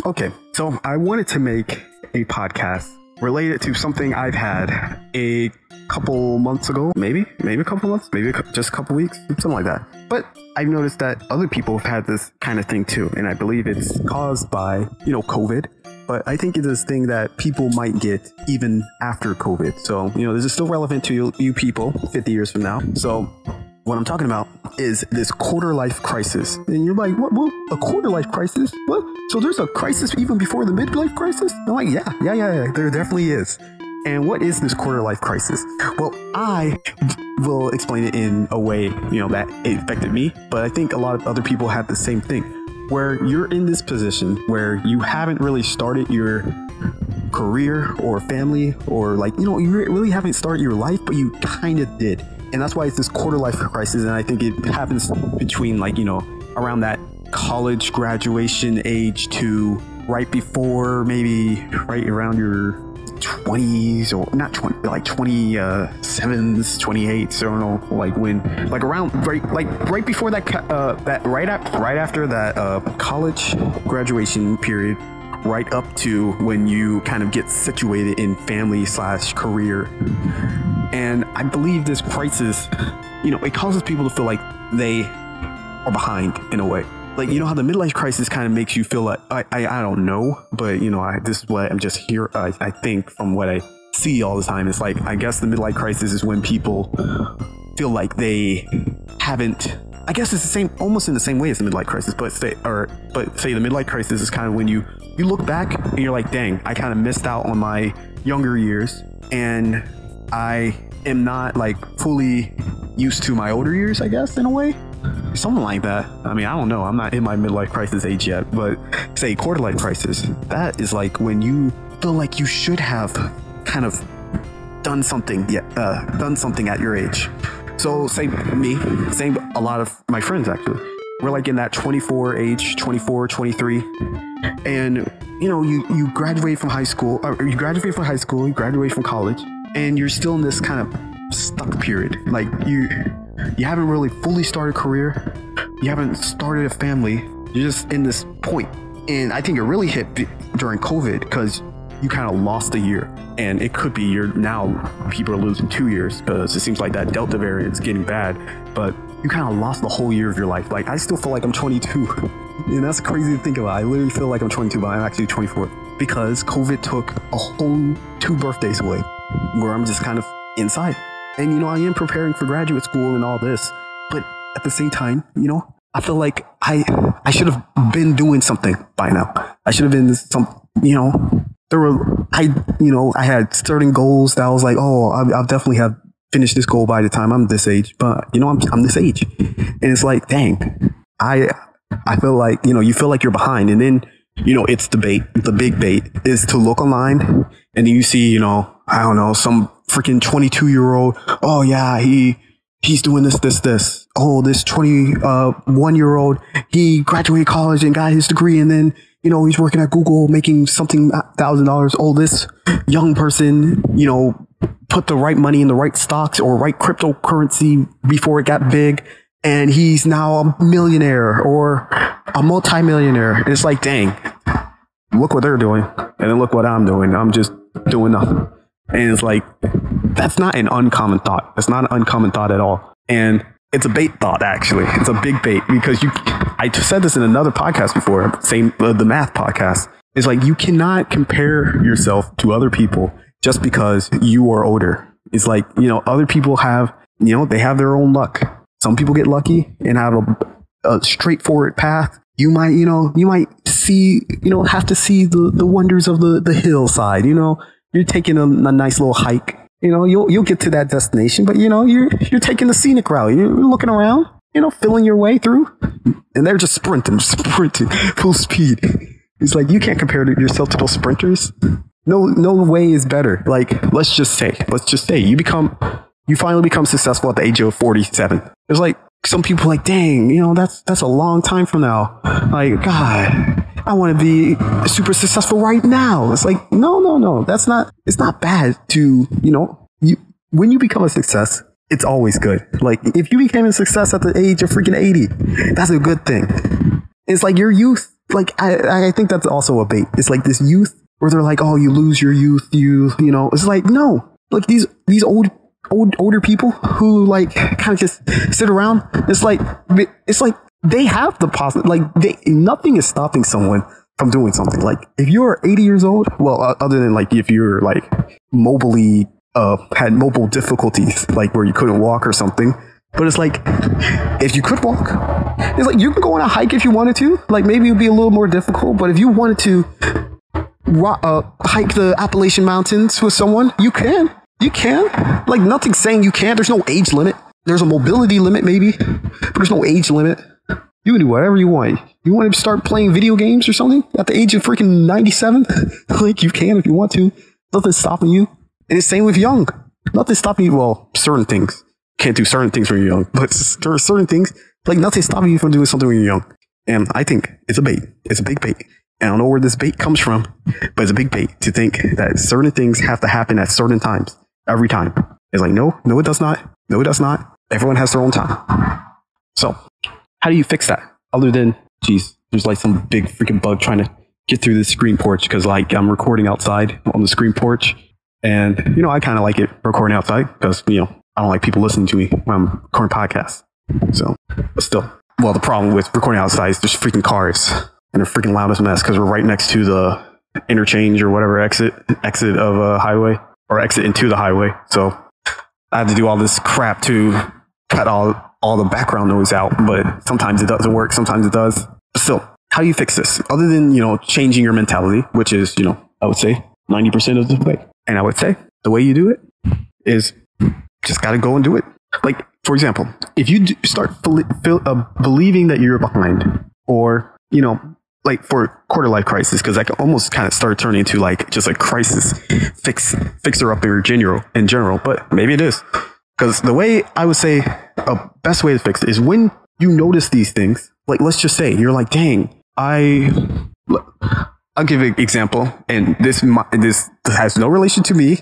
Okay, so I wanted to make a podcast related to something I've had a couple months ago, maybe a couple months, just a couple weeks, something like that. But I've noticed that other people have had this kind of thing too, and I believe it's caused by, COVID. But I think it is a thing that people might get even after COVID. So, this is still relevant to you people 50 years from now. So what I'm talking about is this quarter life crisis. And you're like, what? A quarter life crisis? What? So there's a crisis even before the midlife crisis? I'm like, yeah. There definitely is. And what is this quarter life crisis? Well, I will explain it in a way, that it affected me. But I think a lot of other people have the same thing, where you're in this position where you haven't really started your career or family, or you really haven't started your life, but you kind of did. And that's why it's this quarter life crisis. And I think it happens between around that college graduation age to right before, maybe right around your 20s, or not 20, like 27s, 28s. I don't know, around right before that right after that college graduation period, right up to when you kind of get situated in family/career. And I believe this crisis, it causes people to feel like they are behind in a way. Like, how the midlife crisis kind of makes you feel like, I don't know, but, this is what I'm just here. I think from what I see all the time, it's like, I guess the midlife crisis is when people feel like they haven't, I guess it's the same, almost in the same way as the midlife crisis, but say the midlife crisis is kind of when you look back and you're like, dang, I kind of missed out on my younger years, and I am not fully used to my older years, I guess, in a way. Something like that. I mean, I don't know. I'm not in my midlife crisis age yet, but say quarter life crisis, that is when you feel like you should have kind of done something at your age. So say me, same a lot of my friends actually. We're in that 24 age, 24, 23. And you graduate from high school, you graduate from college, and you're still in this kind of stuck period. You haven't really fully started a career. You haven't started a family. You're just in this point. And I think it really hit during COVID because you kind of lost a year. And it could be now people are losing 2 years because it seems like that Delta variant is getting bad. But you kind of lost the whole year of your life. I still feel like I'm 22. And that's crazy to think about. I literally feel like I'm 22, but I'm actually 24. Because COVID took a whole 2 birthdays away where I'm just kind of inside. And, I am preparing for graduate school and all this. But at the same time, I feel like I should have been doing something by now. I should have been I had certain goals that I was like, oh, I'll definitely have finished this goal by the time I'm this age. But, I'm this age. And it's like, dang, I feel like, you feel like you're behind. And then, it's the bait. The big bait is to look online and then you see, I don't know, some freaking 22-year-old. Oh yeah, he's doing this. Oh, this 21-year-old, he graduated college and got his degree, and then he's working at Google making something $1,000. Oh, this young person, put the right money in the right stocks or right cryptocurrency before it got big, and he's now a millionaire or a multimillionaire. And it's like, dang, look what they're doing, and then look what I'm doing. I'm just doing nothing. And it's like, that's not an uncommon thought. It's not an uncommon thought at all. And it's a bait thought, actually. It's a big bait because I said this in another podcast before, the math podcast. It's like, you cannot compare yourself to other people just because you are older. It's like, other people have, they have their own luck. Some people get lucky and have a straightforward path. You might see, have to see the wonders of the hillside, You're taking a nice little hike. You'll get to that destination, but you're taking the scenic route. You're looking around, feeling your way through, and they're just sprinting full speed. It's like, you can't compare yourself to those sprinters. No way is better. Let's just say you finally become successful at the age of 47. It's like, some people like, dang, that's a long time from now. Like, God, I want to be super successful right now. It's like, no, it's not bad to, when you become a success, it's always good. Like, if you became a success at the age of freaking 80, that's a good thing. It's like your youth like, I think that's also a bait. It's like this youth where they're like, oh, you lose your youth, you know, it's like, no, like these older people who like kind of just sit around. It's like they have the positive, like nothing is stopping someone from doing something. Like if you're 80 years old, well, other than like if you're like mobily had mobile difficulties, like where you couldn't walk or something. But it's like, if you could walk, it's like you can go on a hike if you wanted to. Like maybe it would be a little more difficult, but if you wanted to hike the Appalachian Mountains with someone, you can. You can. Like nothing's saying you can't. There's no age limit. There's a mobility limit maybe, but there's no age limit. You can do whatever you want. You want to start playing video games or something at the age of freaking 97? Like you can if you want to. Nothing's stopping you. And it's same with young. Nothing's stopping you. Well, certain things. Can't do certain things when you're young, but there are certain things, like nothing's stopping you from doing something when you're young. And I think it's a bait. It's a big bait. And I don't know where this bait comes from, but it's a big bait to think that certain things have to happen at certain times, every time. It's like, no, it does not. No, it does not. Everyone has their own time. So how do you fix that? Other than, geez, there's like some big freaking bug trying to get through this screen porch because like I'm recording outside on the screen porch. And, you know, I kind of like it recording outside because, you know, I don't like people listening to me when I'm recording podcasts. So, but still, well, the problem with recording outside is there's freaking cars and they're freaking loud as a mess because we're right next to the interchange or whatever exit of a highway or exit into the highway. So I have to do all this crap to cut all the background noise out, but sometimes it doesn't work. Sometimes it does. But still, how do you fix this? Other than, you know, changing your mentality, which is, you know, I would say 90% of the way. And I would say the way you do it is just got to go and do it. Like, for example, if you start believing that you're behind or, you know, like for quarter life crisis, because I can almost kind of start turning into like just a crisis fixer up in general, but maybe it is. Because the way I would say a best way to fix it is when you notice these things, like let's just say you're like, dang, I'll give an example, and this has no relation to me.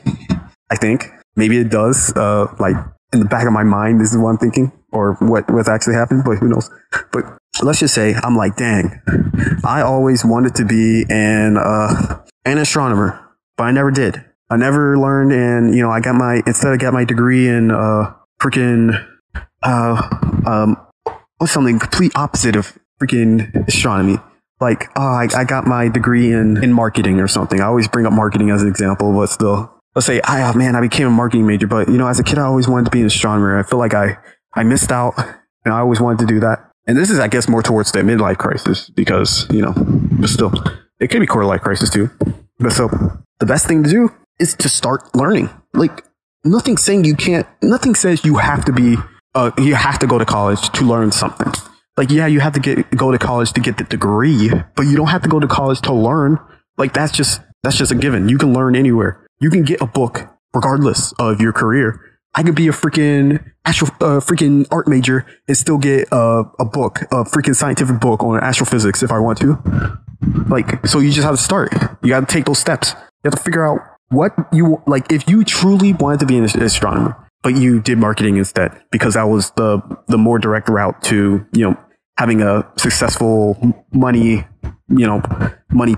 I think maybe it does. Like in the back of my mind, this is what I'm thinking, or what's actually happened. But who knows? But let's just say I'm like, dang, I always wanted to be an astronomer, but I never did. I never learned, and you know, I got my degree in what's something complete opposite of freaking astronomy. Like, I got my degree in marketing or something. I always bring up marketing as an example, but still, let's say, I became a marketing major. But, you know, as a kid, I always wanted to be an astronomer. I feel like I missed out, and I always wanted to do that. And this is, I guess, more towards the midlife crisis because, you know, but still, it can be quarter life crisis too. But so, the best thing to do is to start learning. Like, nothing says you have to go to college to learn something. Like, yeah, you have to go to college to get the degree, but you don't have to go to college to learn. Like, that's just a given. You can learn anywhere. You can get a book regardless of your career. I could be a freaking art major and still get a book, a freaking scientific book on astrophysics if I want to. Like, so you just have to start. You got to take those steps. You have to figure out what you like. If you truly wanted to be an astronomer, but you did marketing instead because that was the more direct route to, you know, having a successful money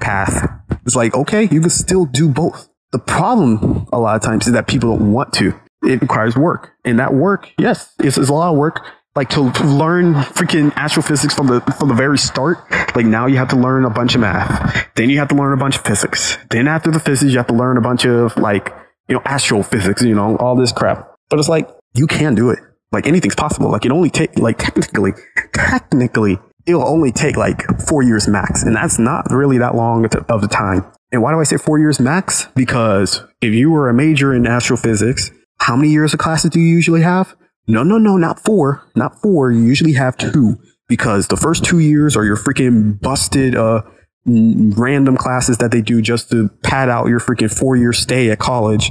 path. It's like, okay, you can still do both. The problem a lot of times is that people don't want to. It requires work. And that work, yes, it's a lot of work. Like to learn freaking astrophysics from the very start. Like now you have to learn a bunch of math. Then you have to learn a bunch of physics. Then after the physics, you have to learn a bunch of like, you know, astrophysics, you know, all this crap. But it's like, you can do it. Like anything's possible. Like it only take like technically, it'll only take like 4 years max. And that's not really that long of the time. And why do I say 4 years max? Because if you were a major in astrophysics, how many years of classes do you usually have? No, not four. Not four. You usually have 2. Because the first 2 years are your freaking busted random classes that they do just to pad out your freaking 4-year stay at college.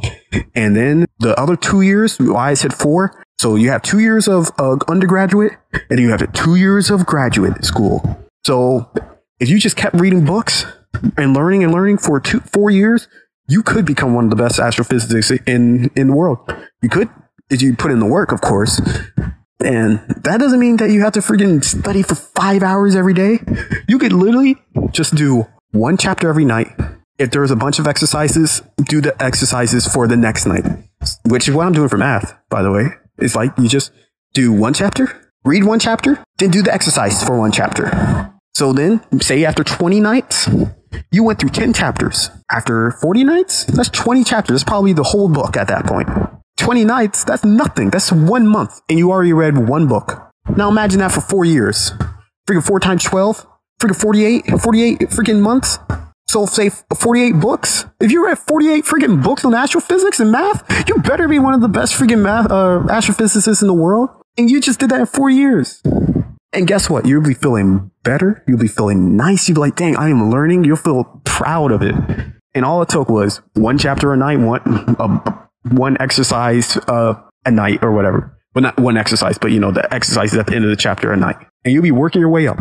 And then the other 2 years, why I said 4. So you have 2 years of undergraduate and you have 2 years of graduate school. So if you just kept reading books and learning for 4 years, you could become one of the best astrophysicists in the world. You could, if you put in the work, of course. And that doesn't mean that you have to freaking study for 5 hours every day. You could literally just do one chapter every night. If there's a bunch of exercises, do the exercises for the next night, which is what I'm doing for math, by the way. It's like you just do one chapter, read one chapter, then do the exercise for one chapter. So then, say after 20 nights, you went through 10 chapters. After 40 nights, that's 20 chapters. That's probably the whole book at that point. 20 nights, that's nothing. That's 1 month, and you already read one book. Now imagine that for 4 years. Freaking 4 times 12, freaking 48 freaking months. So say 48 books. If you read 48 freaking books on astrophysics and math, you better be one of the best freaking math astrophysicists in the world. And you just did that in 4 years. And guess what? You'll be feeling better. You'll be feeling nice. You'll be like, dang, I am learning. You'll feel proud of it. And all it took was one chapter a night, one exercise a night or whatever. Well, not one exercise, but the exercises at the end of the chapter a night. And you'll be working your way up.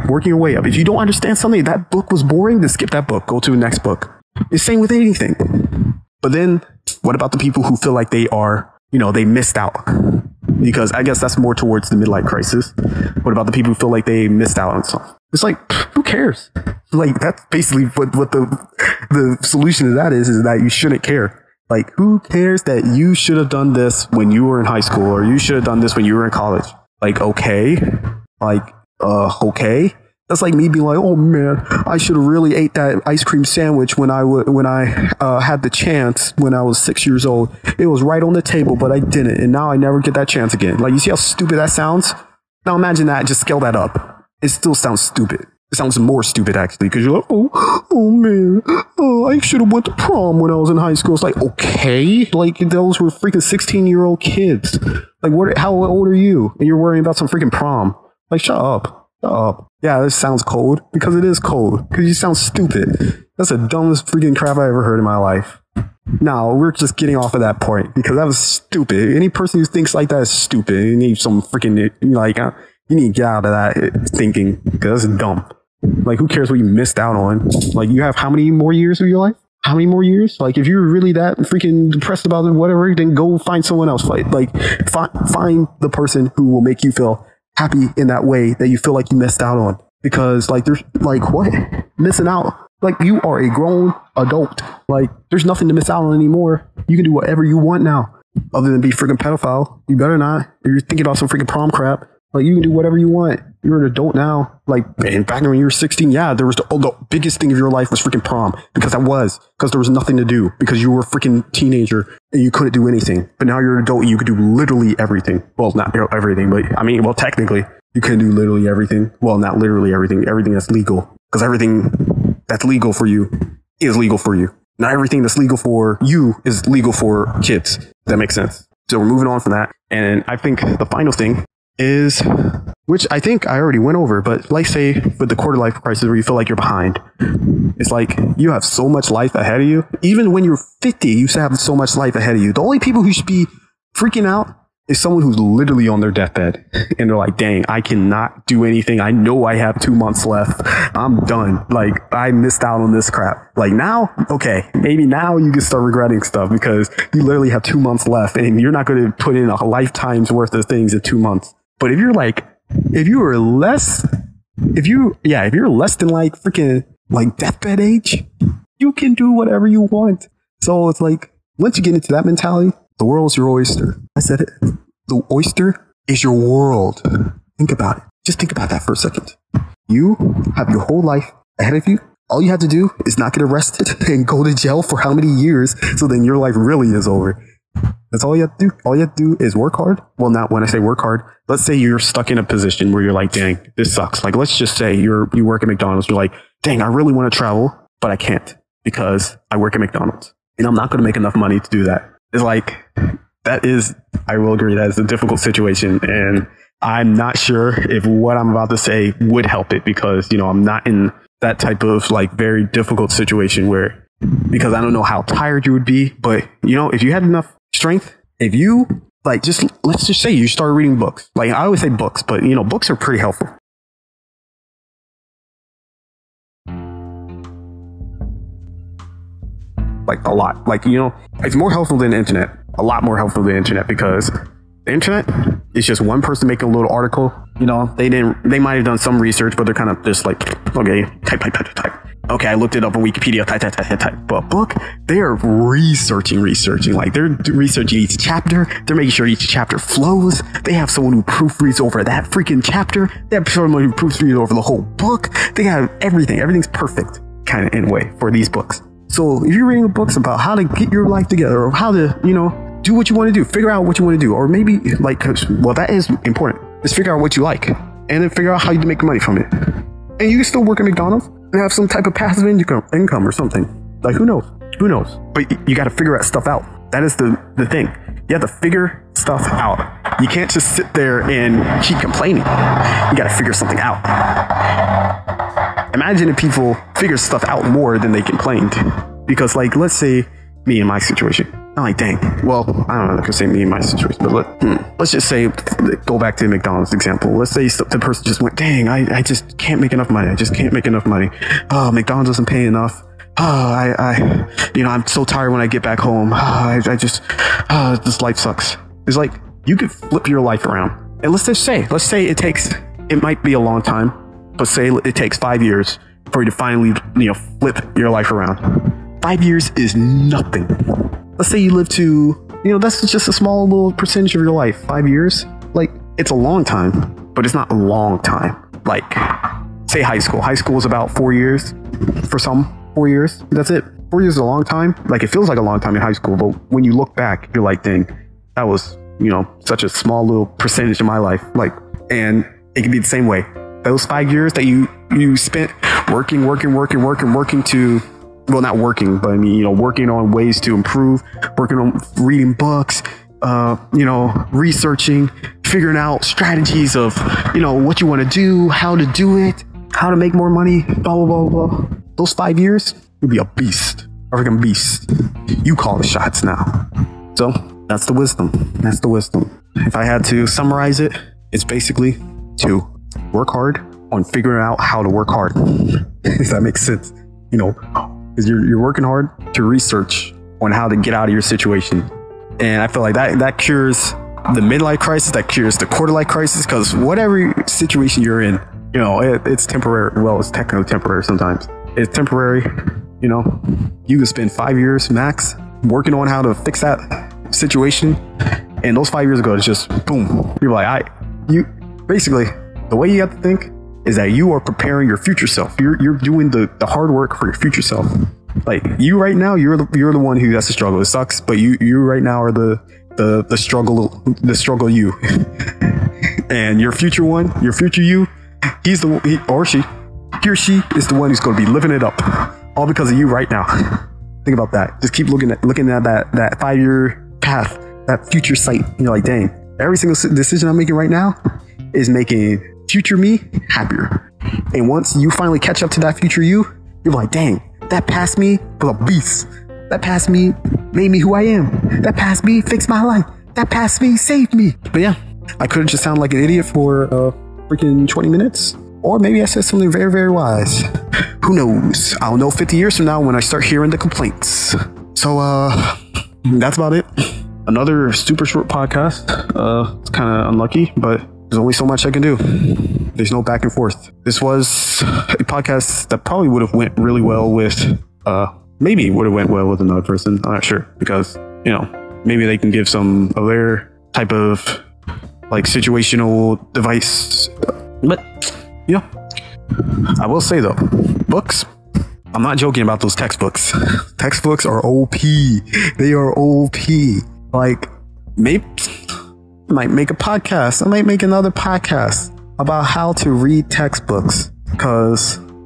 If you don't understand something, that book was boring, then skip that book. Go to the next book. It's the same with anything. But then what about the people who feel like they are, they missed out? Because I guess that's more towards the midlife crisis. What about the people who feel like they missed out on something? It's like, who cares? Like, that's basically what the solution to that is that you shouldn't care. Like, who cares that you should have done this when you were in high school, or you should have done this when you were in college? Like, okay. Okay. That's like me being like, oh man, I should have really ate that ice cream sandwich when I had the chance when I was 6 years old. It was right on the table, but I didn't, and now I never get that chance again. Like, you see how stupid that sounds? Now imagine that. Just scale that up. It still sounds stupid. It sounds more stupid actually, because you're like, oh man, I should have went to prom when I was in high school. It's like, okay, like those were freaking 16-year-old kids. Like, how old are you? And you're worrying about some freaking prom? Like, shut up. Yeah, this sounds cold, because it is cold, because you sound stupid. That's the dumbest freaking crap I ever heard in my life. Now, we're just getting off of that point, because that was stupid. Any person who thinks like that is stupid. You need some freaking, you need to get out of that thinking, because that's dumb. Like, who cares what you missed out on? Like, you have how many more years of your life? How many more years? Like, if you're really that freaking depressed about it, whatever, then go find someone else. Find the person who will make you feel happy in that way that you feel like you missed out on. Because, like, there's, like, what? Missing out? Like, you are a grown adult. Like, there's nothing to miss out on anymore. You can do whatever you want now. Other than be freaking pedophile. You better not. If you're thinking about some freaking prom crap, like, you can do whatever you want. You're an adult now. Like, man, back when you were 16, yeah, there was the biggest thing of your life was freaking prom. Because there was nothing to do. Because you were a freaking teenager and you couldn't do anything. But now you're an adult and you could do literally everything. Well, not everything, but technically, you can do literally everything. Well, not literally everything. Everything that's legal. Because everything that's legal for you is legal for you. Not everything that's legal for you is legal for kids. Does that make sense? So we're moving on from that. And I think the final thing is, which I think I already went over, but like, say with the quarter life crisis where you feel like you're behind, it's like you have so much life ahead of you. Even when you're 50, you still have so much life ahead of you. The only people who should be freaking out is someone who's literally on their deathbed and they're like, dang, I cannot do anything. I know I have 2 months left. I'm done. Like, I missed out on this crap. Like, now, okay, maybe now you can start regretting stuff because you literally have 2 months left and you're not going to put in a lifetime's worth of things in 2 months. But if you're less than like freaking like deathbed age, you can do whatever you want. So it's like, once you get into that mentality, the world is your oyster. I said it. The oyster is your world. Think about it. Just think about that for a second. You have your whole life ahead of you. All you have to do is not get arrested and go to jail for how many years, so then your life really is over. That's all you have to do. All you have to do is work hard. Well, not when I say work hard. Let's say you're stuck in a position where you're like, dang, this sucks. Like, let's just say you work at McDonald's. You're like, dang, I really want to travel, but I can't because I work at McDonald's and I'm not going to make enough money to do that. It's like, that is, I will agree, that is a difficult situation. And I'm not sure if what I'm about to say would help it because, I'm not in that type of like very difficult situation where, because I don't know how tired you would be, but if you had enough strength, if you like, let's just say you start reading books. Like, I always say books, but books are pretty helpful. Like, a lot. Like, it's more helpful than the internet. A lot more helpful than the internet because The internet is just one person making a little article. You know, they might have done some research, but they're kind of just like, okay, type. Okay, I looked it up on Wikipedia, type. But a book, they are researching. Like, they're researching each chapter. They're making sure each chapter flows. They have someone who proofreads over that freaking chapter. They have someone who proofreads over the whole book. They have everything. Everything's perfect, kind of, in a way, for these books. So if you're reading books about how to get your life together, or how to, you know, do what you want to do, figure out what you want to do, or maybe, like, well, that is important. Just figure out what you like, and then figure out how you make money from it. And you can still work at McDonald's and have some type of passive income or something. Like, who knows? But you got to figure that stuff out. That is the thing. You have to figure stuff out. You can't just sit there and keep complaining. You got to figure something out. Imagine if people figure stuff out more than they complained. Because, like, let's say me in my situation. I'm like, dang. Well, I don't know if I could say me in my situation, but let's just say, go back to the McDonald's example. Let's say the person just went, dang, I just can't make enough money. Oh, McDonald's doesn't pay enough. Oh, I'm so tired when I get back home. This life sucks. It's like, you could flip your life around. And let's say it might be a long time, but say it takes 5 years for you to finally, flip your life around. 5 years is nothing. Let's say you live to, that's just a small little percentage of your life. 5 years, like, it's a long time, but it's not a long time. Like, say high school. High school is about 4 years for some. 4 years. That's it. 4 years is a long time. Like, it feels like a long time in high school, but when you look back, you're like, dang, that was, such a small little percentage of my life. Like, and it can be the same way. Those 5 years that you spent working to, well, not working, but I mean, working on ways to improve, working on reading books, researching, figuring out strategies of, what you want to do, how to do it, how to make more money, blah, blah, blah, blah. Those 5 years, you'll be a beast, a freaking beast. You call the shots now. So that's the wisdom. If I had to summarize it, it's basically to work hard on figuring out how to work hard. If that makes sense, because you're working hard to research on how to get out of your situation. And I feel like that cures the midlife crisis, that cures the quarter life crisis, because whatever situation you're in, it's temporary. Well, it's technically temporary sometimes. It's temporary. You can spend 5 years max working on how to fix that situation. And those 5 years ago, it's just boom. You're like, basically, the way you have to think is that you are preparing your future self. You're doing the hard work for your future self. Like, you right now, you're the one who has to struggle. It sucks, but you right now are the struggle you. And your future you, he or she is the one who's going to be living it up, all because of you right now. Think about that. Just keep looking at that 5 year path, that future sight. You're like, dang, every single decision I'm making right now is making future me happier. And once you finally catch up to that future you're like, dang, that past me was a beast. That past me made me who I am. That past me fixed my life. That past me saved me. But yeah, I could have just sounded like an idiot for freaking 20 minutes. Or maybe I said something very, very wise. Who knows? I'll know 50 years from now when I start hearing the complaints. So, that's about it. Another super short podcast. It's kind of unlucky, but there's only so much I can do. There's no back and forth. This was a podcast that probably would have went really well with, maybe would have went well with another person. I'm not sure, because, maybe they can give some of their type of, like, situational device. But, I will say though, books, I'm not joking about those textbooks. Textbooks are OP. They are OP. Like, maybe I might make a podcast. I might make another podcast about how to read textbooks,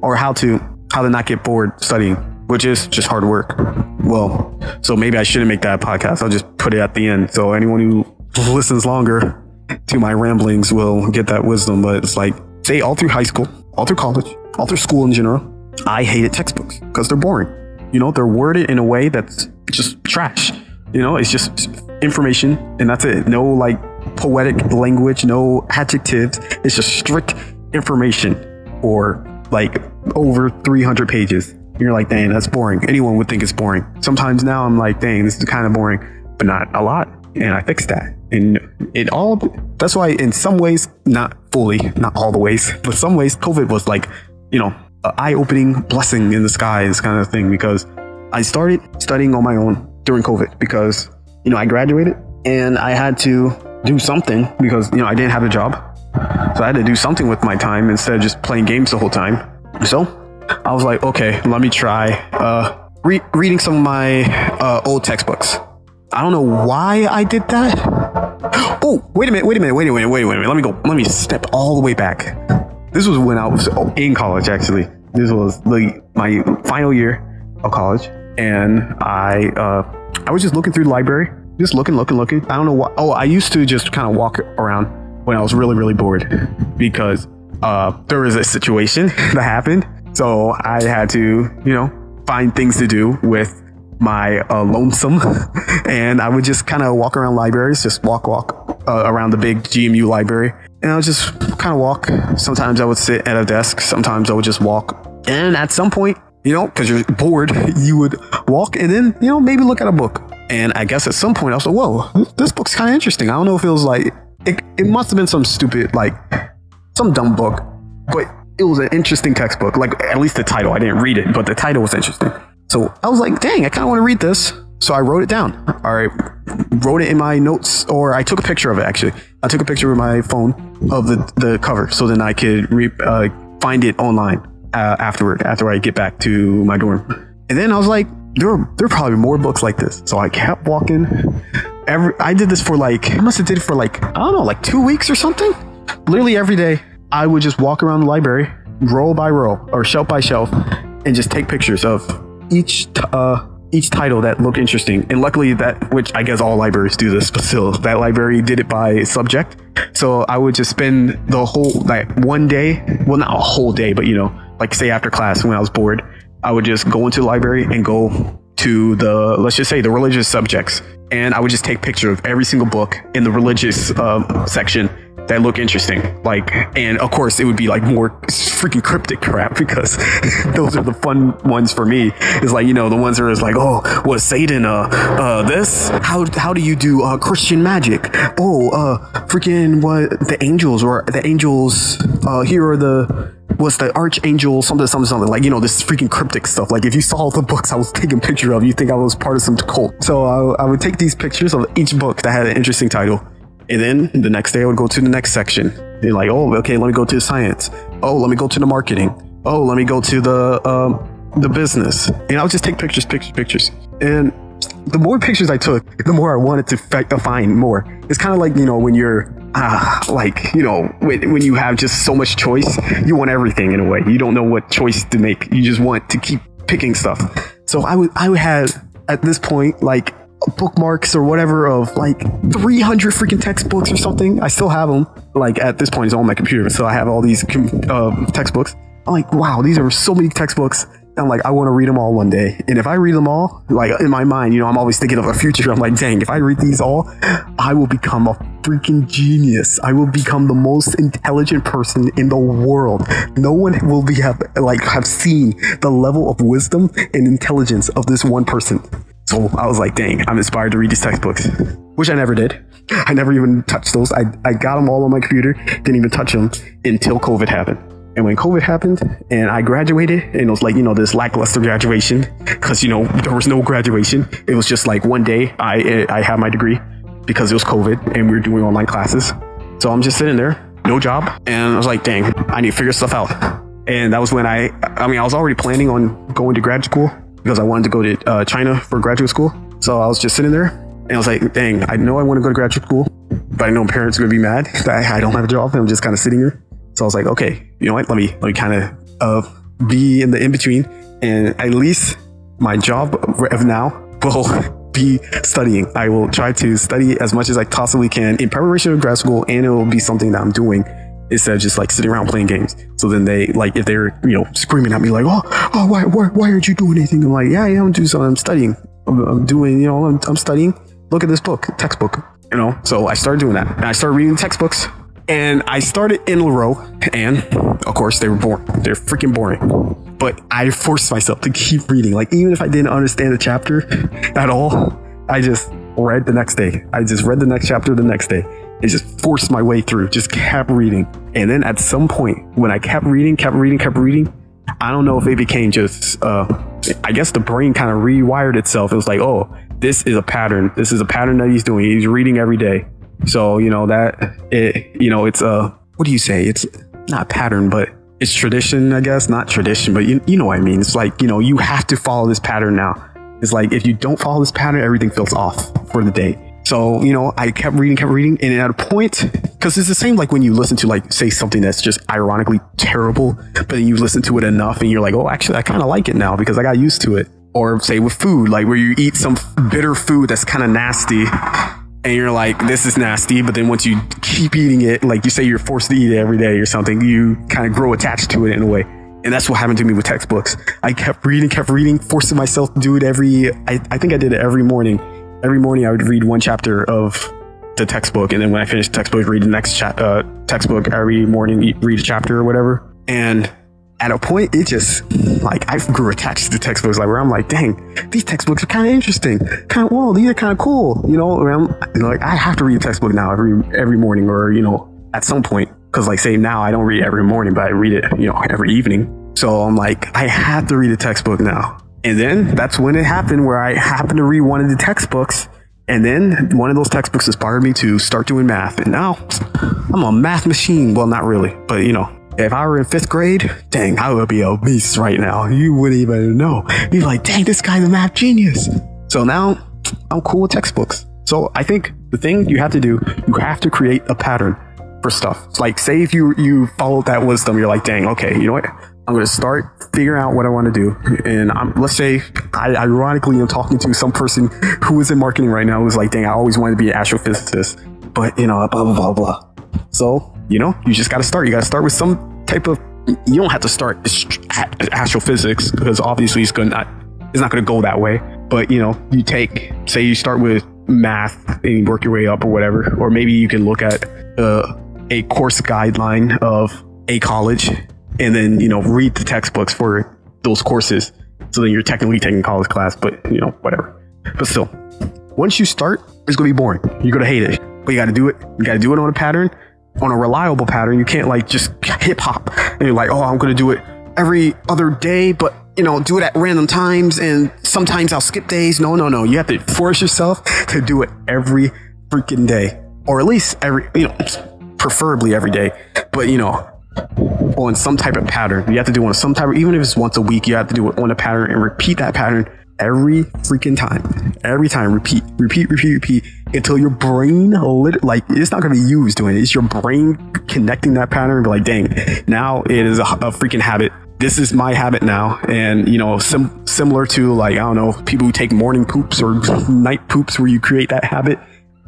or how to not get bored studying, which is just hard work. Well, so maybe I shouldn't make that podcast. I'll just put it at the end. So anyone who listens longer to my ramblings will get that wisdom. But it's like, say all through high school, all through college, all through school in general, I hated textbooks because they're boring. They're worded in a way that's just trash. It's just information and that's it. No like poetic language, no adjectives. It's just strict information for like over 300 pages. You're like, dang, that's boring. Anyone would think it's boring. Sometimes now I'm like, dang, this is kind of boring, but not a lot. and I fixed that. And that's why in some ways, not fully, not all the ways, but some ways COVID was like, an eye-opening blessing in the skies kind of thing, because I started studying on my own during COVID because, I graduated and I had to do something because, I didn't have a job. So I had to do something with my time instead of just playing games the whole time. So I was like, okay, let me try reading some of my old textbooks. I don't know why I did that. Oh, wait a minute. Let me step all the way back. This was when I was in college, actually. This was my final year of college. And I was just looking through the library, just looking. I don't know why. Oh, I used to just kind of walk around when I was really, really bored because there was a situation that happened. So I had to, find things to do with my lonesome. And I would just kind of walk around libraries, just walk around the big GMU library. And I would just kind of walk. Sometimes I would sit at a desk. Sometimes I would just walk. And at some point, because you're bored, you would walk and then, maybe look at a book. And I guess at some point I was like, whoa, this book's kind of interesting. I don't know if it was like, it must have been some stupid, some dumb book, but it was an interesting textbook. Like, at least the title, I didn't read it, but the title was interesting. So I was like, dang, I kind of want to read this. So I wrote it down. I wrote it in my notes, or I took a picture of it, actually. I took a picture with my phone of the cover, so then I could find it online after I get back to my dorm. And then I was like, there are probably more books like this. So I kept walking. I did this for I must have did it for I don't know, 2 weeks or something. Literally every day, I would just walk around the library, row by row or shelf by shelf, and just take pictures of each title that looked interesting. And luckily which I guess all libraries do this, but still, that library did it by subject. So I would just spend the whole, one day, well, not a whole day, but say after class when I was bored, I would just go into the library and go to let's just say the religious subjects. And I would just take pictures of every single book in the religious section that look interesting. And of course it would be more freaking cryptic crap, because those are the fun ones for me. It's the ones that are oh, was Satan this? How do you do Christian magic? Oh, freaking what the angels here are the archangel something this freaking cryptic stuff. If you saw the books I was taking a picture of, you think I was part of some cult. So I would take these pictures of each book that had an interesting title. And then the next day I would go to the next section. They're oh, okay, let me go to the science. Oh, let me go to the marketing. Oh, let me go to the business. And I would just take pictures. And the more pictures I took, the more I wanted to find more. It's kind of when you're, when you have just so much choice, you want everything in a way. You don't know what choice to make. You just want to keep picking stuff. So I would have, at this point, bookmarks or whatever of 300 freaking textbooks or something. I still have them. At this point, it's on my computer, so I have all these textbooks. I'm wow, these are so many textbooks. I'm I want to read them all one day. And if I read them all, in my mind, I'm always thinking of a future. I'm dang, if I read these all, I will become a freaking genius. I will become the most intelligent person in the world. No one will have seen the level of wisdom and intelligence of this one person. So I was dang, I'm inspired to read these textbooks, which I never did. I never even touched those. I got them all on my computer, didn't even touch them until COVID happened. And when COVID happened and I graduated, and it was this lackluster graduation, because, there was no graduation. It was just one day I had my degree because it was COVID and we were doing online classes. So I'm just sitting there, no job. And I was dang, I need to figure stuff out. And that was when I was already planning on going to grad school, because I wanted to go to China for graduate school. So I was just sitting there and I was dang, I know I want to go to graduate school, but I know parents are going to be mad that I don't have a job and I'm just kind of sitting here. So I was okay, you know what? Let me kind of be in the in-between, and at least my job of now will be studying. I will try to study as much as I possibly can in preparation of grad school, and it will be something that I'm doing instead of just sitting around playing games. So then they if they're screaming at me why aren't you doing anything? I'm yeah, I'm doing something. I'm studying. I'm doing I'm studying. Look at this textbook. So I started doing that, and I started reading textbooks, and I started in a row, and of course they were boring. They're freaking boring. But I forced myself to keep reading. Even if I didn't understand the chapter at all, I just read the next day. I just read the next chapter the next day. It just forced my way through, just kept reading. And then at some point, when I kept reading, I don't know if it became just, I guess the brain kind of rewired itself. It was like, oh, this is a pattern. This is a pattern that he's doing. He's reading every day. So, it's what do you say? It's not pattern, but it's tradition, I guess. Not tradition, but you know what I mean? It's like, you have to follow this pattern now. It's like, if you don't follow this pattern, everything feels off for the day. So, I kept reading. And at a point, because it's the same like when you listen to, like, say something that's just ironically terrible, but then you listen to it enough and you're like, oh, actually, I kind of like it now because I got used to it. Or say with food, like where you eat some bitter food that's kind of nasty and you're like, this is nasty. But then once you keep eating it, like you say you're forced to eat it every day or something, you kind of grow attached to it in a way. And that's what happened to me with textbooks. I kept reading, forcing myself to do it I think I did it every morning. Every morning I would read one chapter of the textbook. And then when I finished the textbook, read the next textbook every morning, read a chapter or whatever. And at a point, it just, like, I grew attached to the textbooks, like, where I'm like, dang, these textbooks are kind of interesting. These are kind of cool, where I'm like, I have to read a textbook now every morning or, at some point. Because, like, say now I don't read it every morning, but I read it, every evening. So I'm like, I have to read a textbook now. And then that's when it happened, where I happened to read one of the textbooks. And then one of those textbooks inspired me to start doing math. And now I'm a math machine. Well, not really, but, if I were in 5th grade, dang, I would be a beast right now. You wouldn't even know. You'd be like, dang, this guy's a math genius. So now I'm cool with textbooks. So I think the thing you have to do, you have to create a pattern for stuff. It's like, say if you followed that wisdom, you're like, dang, okay, you know what? I'm going to start figuring out what I want to do. And let's say I ironically am talking to some person who is in marketing right now who's like, dang, I always wanted to be an astrophysicist, but blah, blah, blah, blah. So, you just got to start. You got to start with some type of, you don't have to start astrophysics because obviously it's not going to go that way. But, you start with math and you work your way up or whatever. Or maybe you can look at a course guideline of a college and then, read the textbooks for those courses. So then you're technically taking college class, but, whatever. But still, once you start, it's going to be boring. You're going to hate it. But you got to do it. You got to do it on a pattern. On a reliable pattern. You can't like just hip hop and you're like, oh, I'm going to do it every other day, but do it at random times. And sometimes I'll skip days. No. You have to force yourself to do it every freaking day, or at least preferably every day, but on some type of pattern. You have to do it on some type of, even if it's once a week, you have to do it on a pattern and repeat that pattern every freaking time. Every time, repeat until your brain, it's not going to be you who's doing it. It's your brain connecting that pattern and be like, dang, now it is a freaking habit. This is my habit now. And, similar to like, I don't know, people who take morning poops or night poops where you create that habit.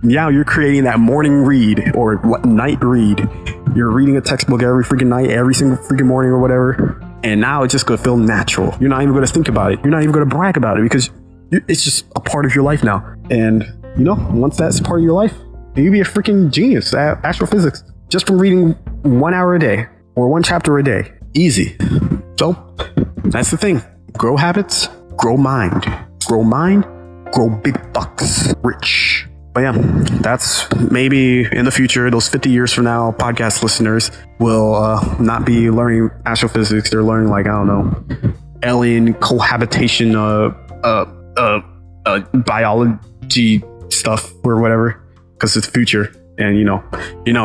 Now you're creating that morning read or night read. You're reading a textbook every freaking night, every single freaking morning or whatever. And now it's just going to feel natural. You're not even going to think about it. You're not even going to brag about it because it's just a part of your life now. And, once that's part of your life, you'll be a freaking genius at astrophysics just from reading 1 hour a day or one chapter a day. Easy. So that's the thing. Grow habits, grow mind. Grow mind, grow big bucks. Rich. But yeah, that's maybe in the future, those 50 years from now, podcast listeners will not be learning astrophysics. They're learning like, I don't know, alien cohabitation, biology stuff or whatever, because it's the future. And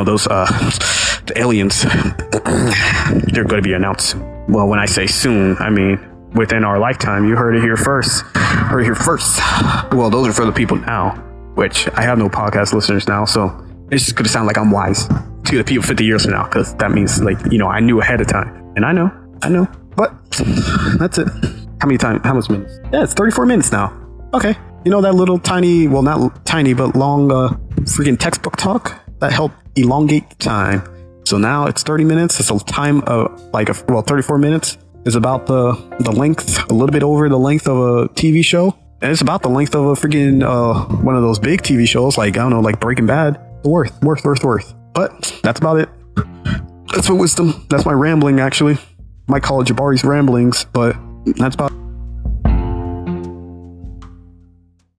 those the aliens, they're going to be announced. Well, when I say soon, I mean within our lifetime. You heard it here first. Well, those are for the people now. Which I have no podcast listeners now, so it's just gonna sound like I'm wise to the people 50 years from now, because that means I knew ahead of time. And I know, but that's it. How much minutes? Yeah, it's 34 minutes now. Okay. That little tiny, well, not tiny, but long freaking textbook talk that helped elongate the time. So now it's 30 minutes. It's a time of 34 minutes is about the length, a little bit over the length of a TV show. And it's about the length of a freaking one of those big TV shows, like, I don't know, like Breaking Bad. Worth. But that's about it. That's my wisdom. That's my rambling, actually. Might call it Jabari's ramblings, but that's about it.